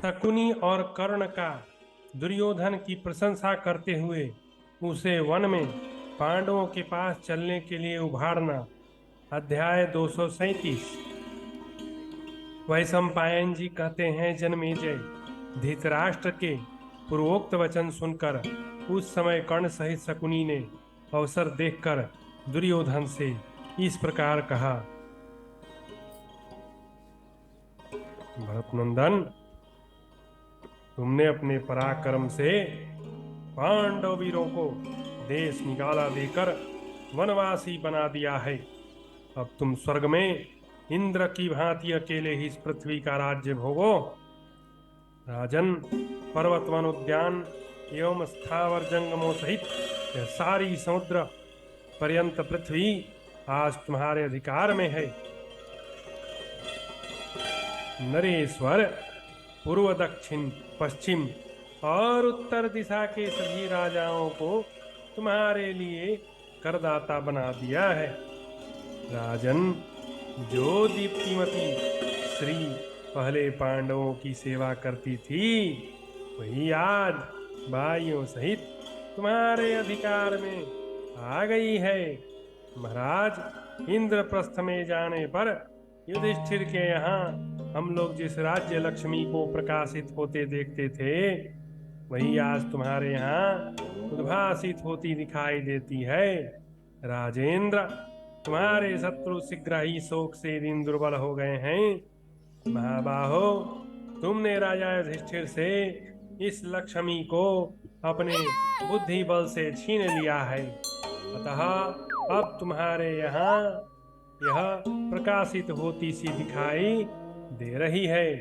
शकुनी और कर्ण का दुर्योधन की प्रशंसा करते हुए उसे वन में पांडवों के पास चलने के लिए उभारना। अध्याय 237। वैशंपायन जी कहते हैं, जन्मेजय, धृतराष्ट्र के पूर्वोक्त वचन सुनकर उस समय कर्ण सहित शकुनी ने अवसर देखकर दुर्योधन से इस प्रकार कहा। भरतनंदन, तुमने अपने पराक्रम से पांडव वीरों को देश निकाला देकर वनवासी बना दिया है। अब तुम स्वर्ग में इंद्र की भांति अकेले ही इस पृथ्वी का राज्य भोगो। राजन, पर्वत वन उद्यान एवं स्थावर जंगमों सहित यह सारी समुद्र पर्यंत पृथ्वी आज तुम्हारे अधिकार में है। नरेश्वर, पूर्व, दक्षिण, पश्चिम और उत्तर दिशा के सभी राजाओं को तुम्हारे लिए करदाता बना दिया है। राजन, जो दीप्तिमती श्री पहले पांडवों की सेवा करती थी, वही आज भाइयों सहित तुम्हारे अधिकार में आ गई है। महाराज, इंद्रप्रस्थ में जाने पर युधिष्ठिर के यहाँ हम लोग जिस राज्य लक्ष्मी को प्रकाशित होते देखते थे, वही आज तुम्हारे यहाँ उद्भासित होती दिखाई देती है। राजेंद्र, तुम्हारे शत्रु शीघ्र ही शोक से दिन दुर्बल हो गए हैं। महाबाहो, तुमने राजा युधिष्ठिर से इस लक्ष्मी को अपने बुद्धि बल से छीन लिया है, अतः अब तुम्हारे यहाँ यह प्रकाशित होती सी दिखाई दे रही है।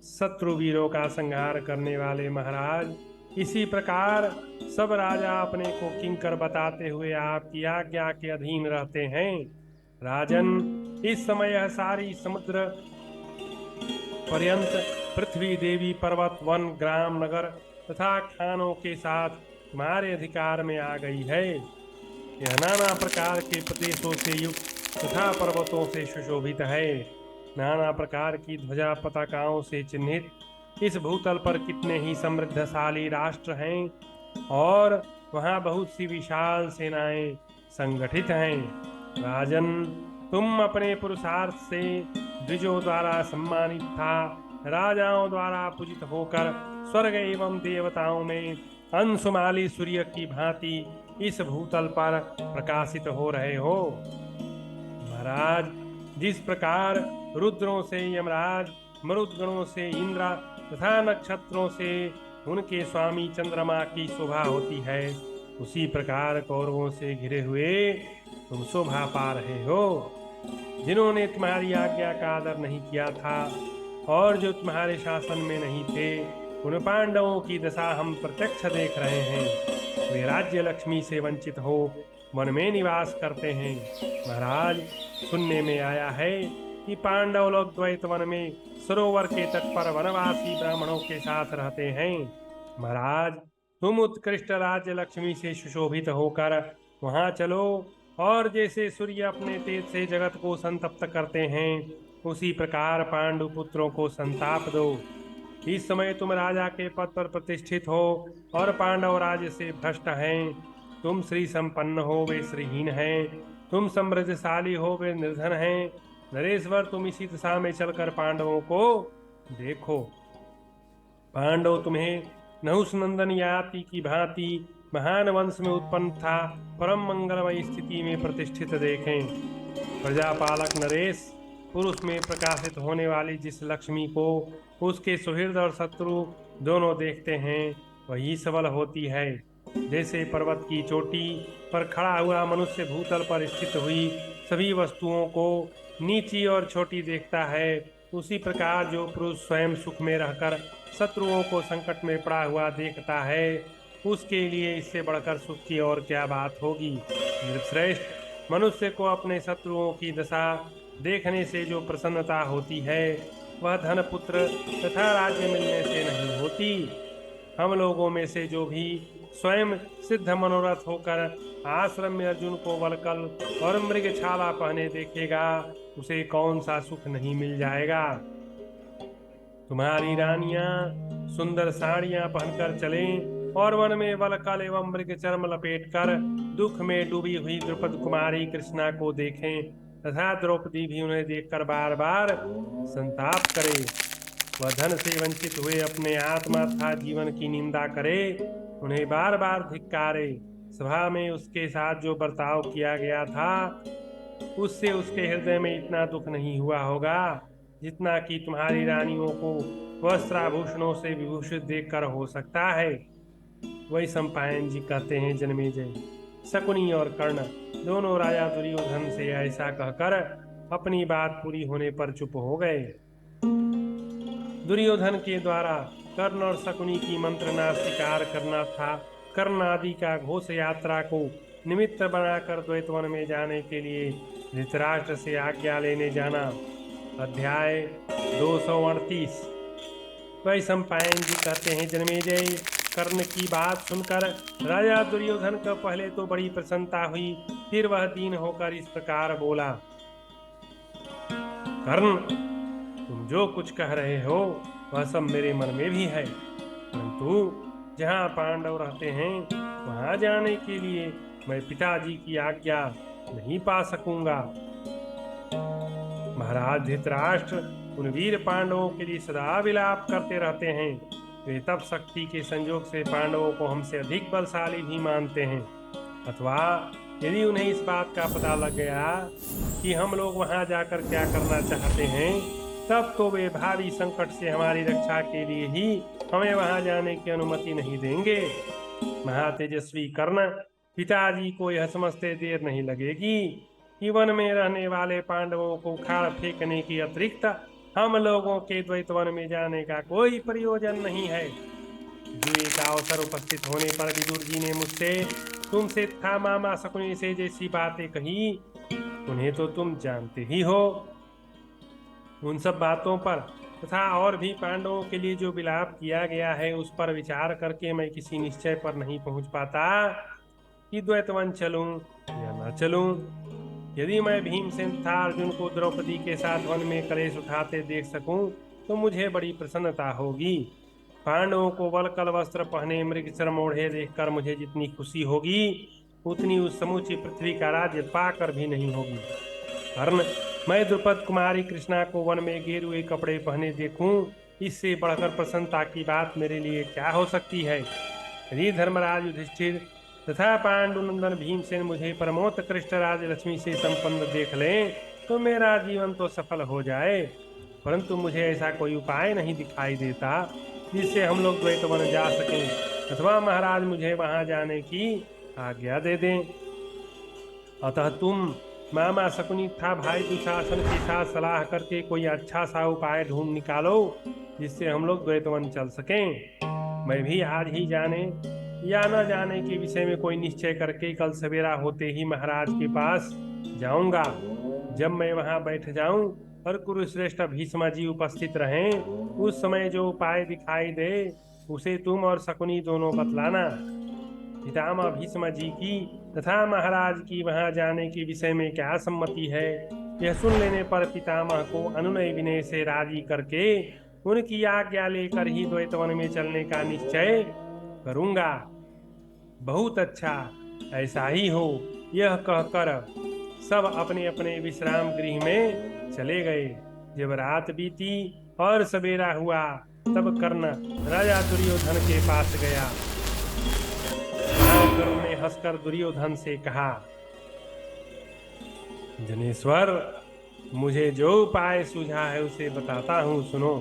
शत्रु वीरों का संहार करने वाले महाराज, इसी प्रकार सब राजा अपने को किंकर बताते हुए आपकी आज्ञा के अधीन रहते हैं। राजन, इस समय यह सारी समुद्र पर्यंत पृथ्वी देवी पर्वत वन ग्राम नगर तथा खानों के साथ तुम्हारे अधिकार में आ गई है। यह नाना प्रकार के प्रदेशों से युक्त तथा पर्वतों से सुशोभित है। नाना प्रकार की ध्वजा पताकाओं से चिन्हित इस भूतल पर कितने ही समृद्धशाली राष्ट्र हैं और वहाँ बहुत सी विशाल सेनाएं संगठित हैं। राजन, तुम अपने पुरुषार्थ से द्विजों द्वारा सम्मानित था, राजाओं द्वारा पूजित होकर स्वर्ग एवं देवताओं में अंशुमाली सूर्य की भांति इस भूतल पर प्रकाशित हो रहे हो। महाराज, जिस प्रकार रुद्रों से यमराज, मरुद्गणों से इंद्र तथा नक्षत्रों से उनके स्वामी चंद्रमा की शोभा होती है, उसी प्रकार कौरवों से घिरे हुए तुम शोभा पा रहे हो। जिन्होंने तुम्हारी आज्ञा का आदर नहीं किया था और जो तुम्हारे शासन में नहीं थे, उन पांडवों की दशा हम प्रत्यक्ष देख रहे हैं। वे राज्य लक्ष्मी से वंचित हो वन में निवास करते हैं। महाराज, सुनने में आया है कि पांडव लोग द्वैत वन में सरोवर के तट पर वनवासी ब्राह्मणों के साथ रहते हैं। महाराज, तुम उत्कृष्ट राज्य लक्ष्मी से सुशोभित होकर वहां चलो और जैसे सूर्य अपने तेज से जगत को संतप्त करते हैं, उसी प्रकार पांडु पुत्रों को संताप दो। इस समय तुम राजा के पद पर प्रतिष्ठित हो और पांडव राज्य से भ्रष्ट हैं। तुम श्री संपन्न हो, वे श्रीहीन हैं। तुम समृद्धशाली हो, वे निर्धन हैं। नरेश्वर, तुम इसी दिशा में चलकर पांडवों को देखो। पांडव तुम्हें नहुष नंदन याति की भांति महान वंश में उत्पन्न था परम मंगलमय स्थिति में प्रतिष्ठित देखें। प्रजापालक नरेश, पुरुष में प्रकाशित होने वाली जिस लक्ष्मी को उसके सुहृद और शत्रु दोनों देखते हैं, वही सबल होती है। जैसे पर्वत की चोटी पर खड़ा हुआ मनुष्य भूतल पर स्थित हुई सभी वस्तुओं को नीची और छोटी देखता है, उसी प्रकार जो पुरुष स्वयं सुख में रहकर शत्रुओं को संकट में पड़ा हुआ देखता है, उसके लिए इससे बढ़कर सुख की और क्या बात होगी। नृपश्रेष्ठ, मनुष्य को अपने शत्रुओं की दशा देखने से जो प्रसन्नता होती है, वह धन, पुत्र तथा राज्य मिलने से नहीं होती। हम लोगों में से जो भी स्वयं सिद्ध मनोरथ होकर आश्रम में अर्जुन को वलकल और मृगछाला पहने देखेगा, उसे कौन सा सुख नहीं मिल जाएगा। तुम्हारी रानियां सुंदर साड़ियां पहनकर चलें और वन में वलकल एवं मृग चर्म लपेट कर दुख में डूबी हुई द्रुपद कुमारी कृष्णा को देखें तथा द्रौपदी भी उन्हें देखकर बार बार संताप करे। वह धन से वंचित हुए अपने आत्मा तथा जीवन की निंदा करे, उन्हें बार बार धिक्कारे। सभा में उसके साथ जो बर्ताव किया गया था उससे उसके हृदय में इतना दुख नहीं हुआ होगा जितना कि तुम्हारी रानियों को वस्त्राभूषणों से विभूषित देखकर हो सकता है। वही सम्पायन जी कहते हैं, जन्मेजय, शकुनी और कर्ण दोनों राजा दुर्योधन से ऐसा कहकर अपनी बात पूरी होने पर चुप हो गए। दुर्योधन के द्वारा कर्ण और शकुनी की मंत्रणा स्वीकार करना था। कर्ण आदि का घोष यात्रा को निमित्त बनाकर द्वैतवन में जाने के लिए धृतराष्ट्र से आज्ञा लेने जाना। अध्याय 238। वैशंपायन जी कहते हैं, जन्मेजय, कर्ण की बात सुनकर राजा दुर्योधन को पहले तो बड़ी प्रसन्नता हुई, फिर वह दीन होकर इस प्रकार बोला। कर्ण, तुम जो कुछ कह रहे हो वह सब मेरे मन में भी है, परंतु जहाँ पांडव रहते हैं वहां जाने के लिए मैं पिताजी की आज्ञा नहीं पा सकूंगा। महाराज धृतराष्ट्र उन वीर पांडवों के लिए सदा विलाप करते रहते हैं। वे तब शक्ति के संयोग से पांडवों को हमसे अधिक बलशाली भी मानते हैं, अथवा यदि उन्हें इस बात का पता लग गया कि हम लोग वहां जाकर क्या करना चाहते हैं, तब तो वे भारी संकट से हमारी रक्षा के लिए ही हमें वहां जाने की अनुमति नहीं देंगे। महातेजस्वी कर्ण, पिताजी को यह समझते देर नहीं लगेगी कि वन में रहने वाले पांडवों को उखाड़ फेंकने के अतिरिक्त हम लोगों के द्वैतवन में जाने का कोई प्रयोजन नहीं है। जो एक अवसर उपस्थित होने पर विदुर जी ने मुझसे, तुमसे तथा मामा शकुनी से जैसी बातें कही, उन्हें तो तुम जानते ही हो। उन सब बातों पर तथा और भी पांडवों के लिए जो विलाप किया गया है उस पर विचार करके मैं किसी निश्चय पर नहीं पहुंच पाता कि द्वैतवन चलूं या न चलूं। यदि मैं भीमसेन तथा अर्जुन को द्रौपदी के साथ वन में कलेश उठाते देख सकूं तो मुझे बड़ी प्रसन्नता होगी। पांडवों को वलकल वस्त्र पहने मृग चर्म ओढ़े देखकर मुझे जितनी खुशी होगी उतनी उस समूची पृथ्वी का राज्य पाकर भी नहीं होगी। कर्ण, मैं द्रुपद कुमारी कृष्णा को वन में गेरुए कपड़े पहने देखूं, इससे बढ़कर प्रसन्नता की बात मेरे लिए क्या हो सकती है। यदि धर्मराज युधिष्ठिर तथा पांडुनंदन भीमसेन मुझे परमोत्कृष्ट राज लक्ष्मी से संपन्न देख लें तो मेरा जीवन तो सफल हो जाए, परंतु मुझे ऐसा कोई उपाय नहीं दिखाई देता जिससे हम लोग द्वैतवन जा सकें, अथवा महाराज मुझे वहां जाने की आज्ञा दे दें। अतः तुम मामा शकुनी था भाई दुशासन के साथ सलाह करके कोई अच्छा सा उपाय ढूंढ निकालो जिससे हम लोग द्वैतवन चल सकें। मैं भी आज ही जाने या न जाने के विषय में कोई निश्चय करके कल सवेरा होते ही महाराज के पास जाऊंगा। जब मैं वहां बैठ जाऊं और कुरुश्रेष्ठ भीष्म जी उपस्थित रहें, उस समय जो उपाय दिखाई दे उसे तुम और शकुनी दोनों बतलाना। पितामह भीष्म जी की तथा महाराज की वहां जाने के विषय में क्या सम्मति है, यह सुन लेने पर पितामह को अनुनय विनय से राजी करके उनकी आज्ञा लेकर ही द्वैतवन में चलने का निश्चय करूंगा। बहुत अच्छा, ऐसा ही हो। यह कहकर सब अपने अपने विश्राम गृह में चले गए। जब रात बीती और सवेरा हुआ तब कर्ण राजा दुर्योधन के पास गया। कर्ण ने हंसकर दुर्योधन से कहा, जनेश्वर, मुझे जो उपाय सूझा है उसे बताता हूँ, सुनो।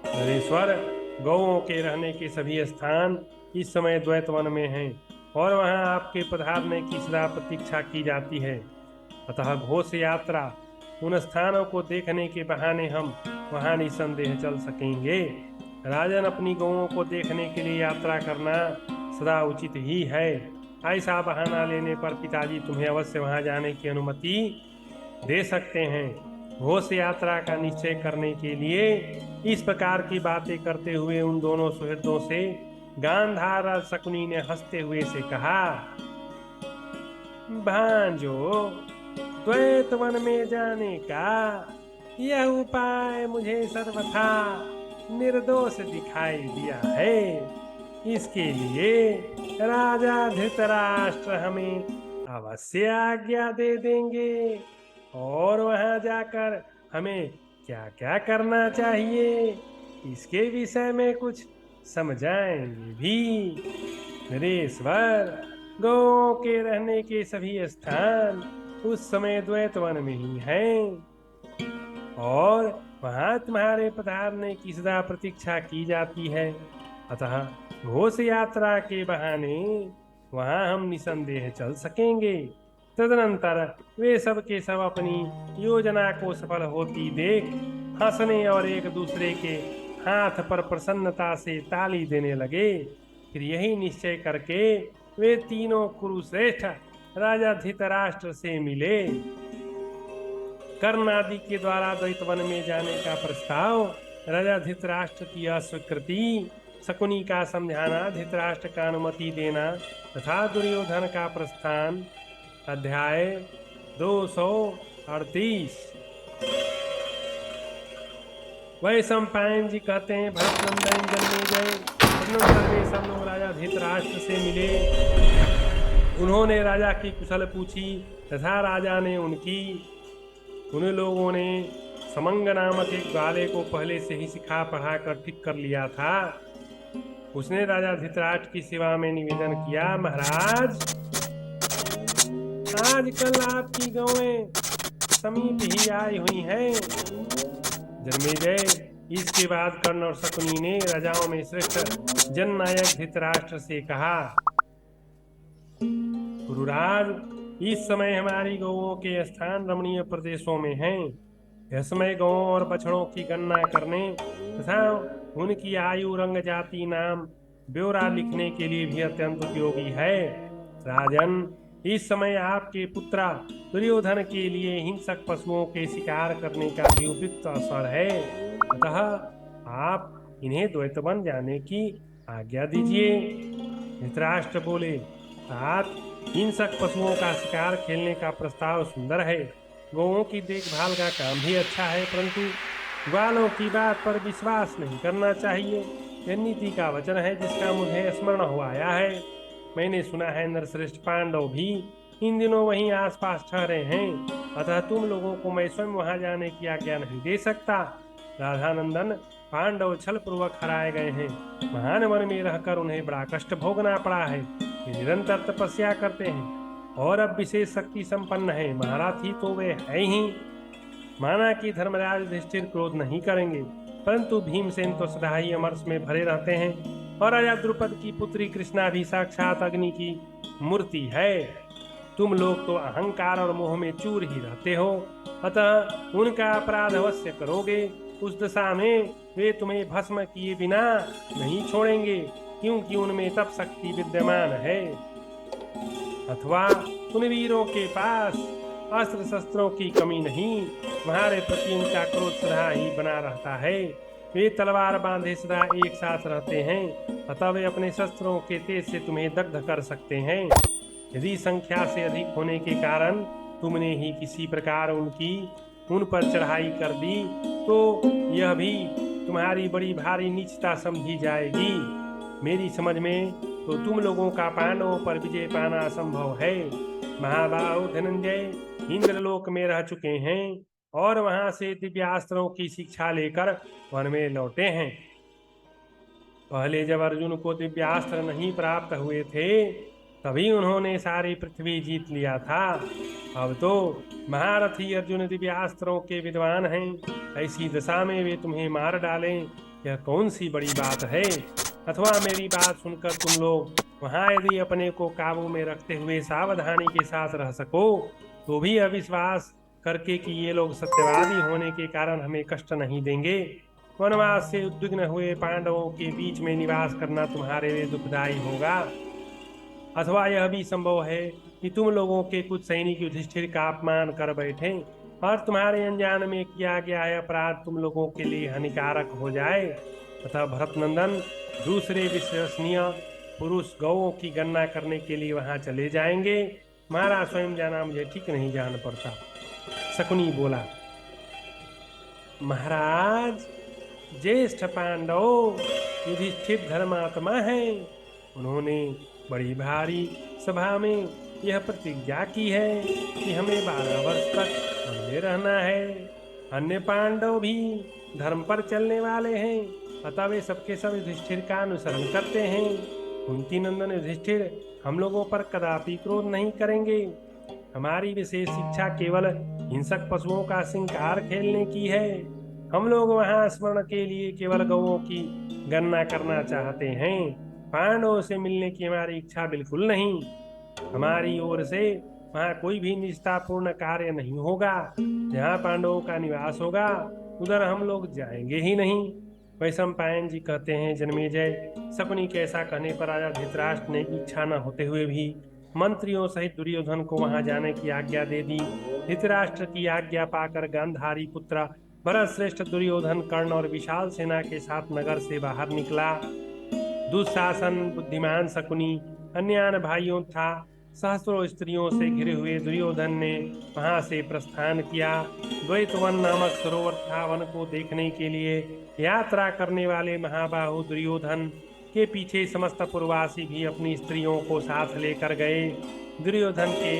नरेश्वर, गौओं के रहने के सभी स्थान इस समय द्वैतवन में हैं और वहां आपके पधारने की सदा प्रतीक्षा की जाती है। अतः घोष यात्रा उन स्थानों को देखने के बहाने हम वहां निसंदेह चल सकेंगे। राजन, अपनी गौओं को देखने के लिए यात्रा करना सदा उचित ही है। ऐसा बहाना लेने पर पिताजी तुम्हें अवश्य वहां जाने की अनुमति दे सकते हैं। घोष यात्रा का निश्चय करने के लिए इस प्रकार की बातें करते हुए उन दोनों सुहृदों से गांधार और शकुनी ने हंसते हुए से कहा, भांजो, द्वैतवन में जाने का यह उपाय मुझे सर्वथा निर्दोष दिखाई दिया है। इसके लिए राजा धृतराष्ट्र हमें अवश्य आज्ञा दे देंगे और वहां जाकर हमें क्या क्या करना चाहिए इसके विषय में कुछ समझाएंगे भी। नरेश्वर, गौओं के रहने के सभी स्थान उस समय द्वैतवन में ही हैं और वहां तुम्हारे पधारने की सदा प्रतीक्षा की जाती है। अतः घोष यात्रा के बहाने वहां हम निसंदेह चल सकेंगे। तदनंतर वे सब के सब अपनी योजना को सफल होती देख हंसने और एक दूसरे के हाथ पर प्रसन्नता से ताली देने लगे। फिर यही निश्चय करके वे तीनों कुरुश्रेष्ठ राजा धृतराष्ट्र से मिले। कर्ण आदि के द्वारा द्वैतवन में जाने का प्रस्ताव, राजा धृतराष्ट्र की अस्वीकृति, शकुनी का समझाना, धृतराष्ट्र का अनुमति देना तथा दुर्योधन का प्रस्थान। अध्याय 238। वही सम्पायन जी कहते हैं, भरतनंदन जन्मेजय तदनंतर वे सब लोग राजा धृतराष्ट्र से मिले। उन्होंने राजा की कुशल पूछी तथा राजा ने उनकी। उन लोगों ने समंग नामक एक ग्वाले को पहले से ही सिखा पढ़ा कर ठीक कर लिया था। उसने राजा धृतराष्ट्र की सेवा में निवेदन किया, महाराज आजकल आपकी गौएं समीप ही आई हुई हैं। जन्मेजय, इसके बाद कर्ण और शकुनी ने राजाओं में श्रेष्ठ जननायक धृतराष्ट्र से कहा, गुरुराज, इस समय हमारी गौओं के स्थान रमणीय प्रदेशों में हैं। यह समय गौओं और बछड़ों की गणना करने तथा उनकी आयु, रंग, जाति, नाम ब्यौरा लिखने के लिए भी अत्यंत उपयोगी है। राजन, इस समय आपके पुत्र दुर्योधन के लिए हिंसक पशुओं के शिकार करने का भी उपयुक्त अवसर है। अतः आप इन्हें द्वैतवन जाने की आज्ञा दीजिए। धृतराष्ट्र बोले, तात, हिंसक पशुओं का शिकार खेलने का प्रस्ताव सुंदर है। गौओं की देखभाल का काम भी अच्छा है, परंतु ग्वालों की बात पर विश्वास नहीं करना चाहिए। यह नीति का वचन है जिसका मुझे स्मरण हो आया है। मैंने सुना है नरश्रेष्ठ पांडव भी इन दिनों वहीं आसपास ठहरे हैं। अतः तुम लोगों को मैं स्वयं वहां जाने की आज्ञा नहीं दे सकता। राधानंदन, पांडव छल पूर्वक हराए गए हैं। महान वन में रहकर उन्हें बड़ा कष्ट भोगना पड़ा है। वे निरंतर तपस्या करते हैं और अब विशेष शक्ति संपन्न है। महारथी तो वे है ही। माना कि धर्मराज युधिष्ठिर क्रोध नहीं करेंगे, परंतु भीमसेन तो सदा ही अमरस में भरे रहते हैं और राजा द्रुपद की पुत्री कृष्णा भी साक्षात अग्नि की मूर्ति है। तुम लोग तो अहंकार और मोह में चूर ही रहते हो, अतः उनका अपराध अवश्य करोगे। उस दशा में वे तुम्हें भस्म किए बिना नहीं छोड़ेंगे, क्योंकि उनमें तप शक्ति विद्यमान है। अथवा उन वीरों के पास अस्त्र शस्त्रों की कमी नहीं। तुम्हारे प्रति उनका क्रोध सदा ही बना रहता है। वे तलवार बांधे सदा एक साथ रहते हैं, अतः वे अपने शस्त्रों के तेज से तुम्हें दग्ध कर सकते हैं। यदि संख्या से अधिक होने के कारण तुमने ही किसी प्रकार उन पर चढ़ाई कर दी, तो यह भी तुम्हारी बड़ी भारी नीचता समझी जाएगी। मेरी समझ में तो तुम लोगों का पांडवों पर विजय पाना असंभव है। महाबाहु धनंजय इंद्रलोक में रह चुके हैं और वहां से दिव्यास्त्रों की शिक्षा लेकर वन में लौटे हैं। पहले जब अर्जुन को दिव्यास्त्र नहीं प्राप्त हुए थे, तभी उन्होंने सारी पृथ्वी जीत लिया था। अब तो महारथी अर्जुन दिव्यास्त्रों के विद्वान हैं। ऐसी दशा में वे तुम्हें मार डालें, यह कौन सी बड़ी बात है। अथवा मेरी बात सुनकर तुम लोग वहां यदि अपने को काबू में रखते हुए सावधानी के साथ रह सको, तो भी अविश्वास करके कि ये लोग सत्यवादी होने के कारण हमें कष्ट नहीं देंगे। वनवास से उद्विग्न हुए पांडवों के बीच में निवास करना तुम्हारे लिए दुखदायी होगा। अथवा यह भी संभव है कि तुम लोगों के कुछ सैनिक युधिष्ठिर का अपमान कर बैठे और तुम्हारे अनजान में किया गया है अपराध तुम लोगों के लिए हानिकारक हो जाए। अतः भरतनंदन, दूसरे विश्वसनीय पुरुष गौओं की गणना करने के लिए वहां चले जाएंगे। महाराज स्वयं जाना मुझे ठीक नहीं जान पड़ता। शकुनी बोला, महाराज ज्येष्ठ पांडव युधिष्ठिर धर्मात्मा हैं। उन्होंने बड़ी भारी सभा में यह प्रतिज्ञा की है कि हमें 12 वर्ष तक वन में रहना है। अन्य पांडव भी धर्म पर चलने वाले हैं, अतः वे सबके सब युधिष्ठिर का अनुसरण करते हैं। कुंती नंदन युधिष्ठिर हम लोगों पर कदापि क्रोध नहीं करेंगे। हमारी विशेष इच्छा केवल हिंसक पशुओं का शिकार खेलने की है। हम लोग वहां स्मरण के लिए केवल गौओं की गणना करना चाहते हैं। पांडवों से मिलने की हमारी इच्छा बिल्कुल नहीं। हमारी ओर से वहां कोई भी निष्ठापूर्ण कार्य नहीं होगा। जहाँ पांडवों का निवास होगा उधर हम लोग जाएंगे ही नहीं। वैशंपायन जी कहते हैं, जन्मेजय, शकुनी के ऐसा कहने पर राजा धृतराष्ट्र ने इच्छा न होते हुए भी मंत्रियों सहित दुर्योधन को वहां जाने की आज्ञा दे दी। धृतराष्ट्र की आज्ञा पाकर गांधारी पुत्र भरत श्रेष्ठ दुर्योधन कर्ण और विशाल सेना के साथ नगर से बाहर निकला। दुशासन, बुद्धिमान शकुनी, अन्य भाइयों था सहस्त्रों स्त्रियों से घिरे हुए दुर्योधन ने वहां से प्रस्थान किया। द्वैतवन नामक सरोवर था। वन को देखने के लिए यात्रा करने वाले महाबाहु दुर्योधन के पीछे समस्त पुरवासी भी अपनी स्त्रियों को साथ लेकर गए। दुर्योधन के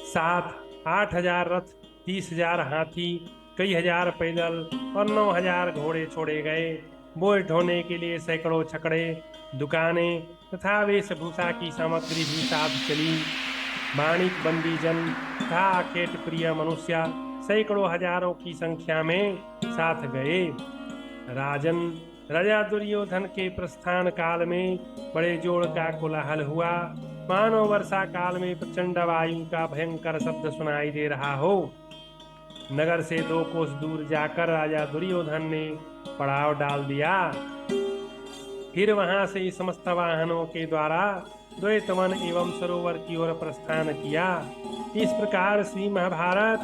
साथ 8,000 रथ, 30,000 हाथी, कई हजार पैदल और 9,000 घोड़े छोड़े गए। बोझ ढोने के लिए सैकड़ों छकड़े, दुकानें तथा वेशभूषा की सामग्री भी साथ चली। बाणिक, बंदीजन तथा आखेट प्रिय मनुष्य सैकड़ों हजारों की संख्या में साथ गए। राजन, राजा दुर्योधन के प्रस्थान काल में बड़े जोर का कोलाहल हुआ, मानो वर्षा काल में प्रचंड वायु का भयंकर शब्द सुनाई दे रहा हो। नगर से 2 कोस दूर जाकर राजा दुर्योधन ने पड़ाव डाल दिया। फिर वहां से समस्त वाहनों के द्वारा द्वैतवन एवं सरोवर की ओर प्रस्थान किया। इस प्रकार श्री महाभारत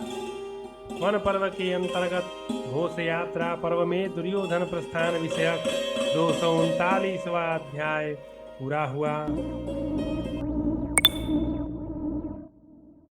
वन पर्व के अंतर्गत घोष यात्रा पर्व में दुर्योधन प्रस्थान विषयक 239वां अध्याय पूरा हुआ।